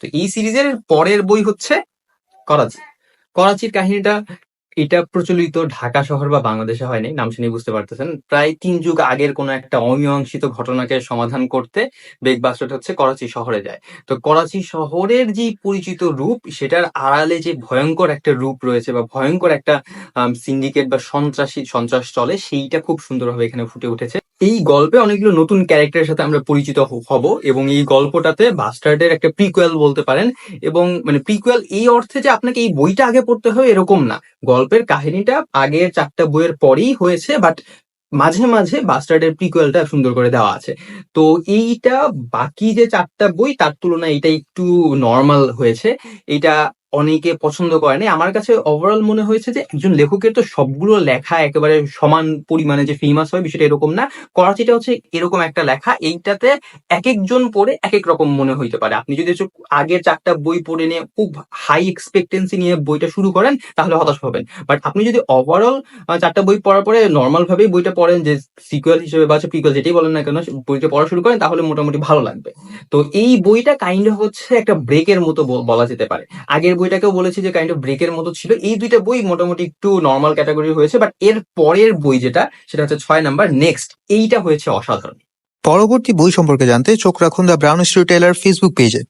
তো এই সিরিজের পরের বই হচ্ছে করাচি। করাচির কাহিনীটা এটা প্রচলিত ঢাকা শহর বা বাংলাদেশে হয়নি, নাম শুনে বুঝতে পারতেছেন। প্রায় 3 যুগ আগের কোনো একটা অমীমাংসিত ঘটনাকে সমাধান করতে বেগ বাস্টার্ড হচ্ছে করাচি শহরে যায়। তো করাচি শহরের যে পরিচিত রূপ, সেটার আড়ালে যে ভয়ঙ্কর একটা রূপ রয়েছে বা ভয়ঙ্কর একটা সিন্ডিকেট বা সন্ত্রাস চলে, সেইটা খুব সুন্দরভাবে এখানে ফুটে উঠেছে। এই গল্পে অনেকগুলো নতুন ক্যারেক্টারের সাথে আমরা পরিচিত হব, এবং এই গল্পটাতে বাস্টার্ডের একটা প্রিকুয়েল বলতে পারেন। এবং মানে প্রিকুয়েল এই অর্থে যে আপনাকে এই বইটা আগে পড়তে হবে এরকম না, গল্পের কাহিনীটা আগের 4টা বইয়ের পরেই হয়েছে, বাট মাঝে মাঝে বাস্টার্ডের প্রিকুয়েলটা সুন্দর করে দেওয়া আছে। তো এইটা বাকি যে 4টা বই তার তুলনায় এটা একটু নর্মাল হয়েছে। এটা অনেকে পছন্দ করেনি। আমার কাছে ওভারঅল মনে হয়েছে যে একজন লেখকের তো সবগুলো লেখা একেবারে সমান পরিমাণে যে ফেমাস হয়, বিষয়টা এরকম না। করাচিটা হচ্ছে এরকম একটা লেখা, এইটাতে এক একজন পড়ে এক এক রকম মনে হইতে পারে। আপনি যদি আগের 4টা বই পড়ে নিয়ে খুব হাই এক্সপেক্টেন্সি নিয়ে বইটা শুরু করেন তাহলে হতাশ হবেন। বাট আপনি যদি ওভারঅল 4টা বই পড়ার পরে নর্মাল ভাবেই বইটা পড়েন, যে সিকুয়েল হিসেবে বা প্রিকুয়েল যেটাই বলেন না কেন, বইটা পড়া শুরু করেন, তাহলে মোটামুটি ভালো লাগবে। তো এই বইটা কাইন্ড অফ হচ্ছে একটা ব্রেকের মতো বলা যেতে পারে। আগের বইটাকেও বলেছি যে কাইন্ড অফ ব্রেকের মতো ছিল। এই 2টা বই মোটামুটি একটু নর্মাল ক্যাটাগরি হয়েছে, বাট এর পরের বই যেটা, সেটা হচ্ছে 6 নাম্বার নেক্সট, এইটা হয়েছে অসাধারণ। পরবর্তী বই সম্পর্কে জানতে চোখ রাখুন the brown story teller Facebook পেজে।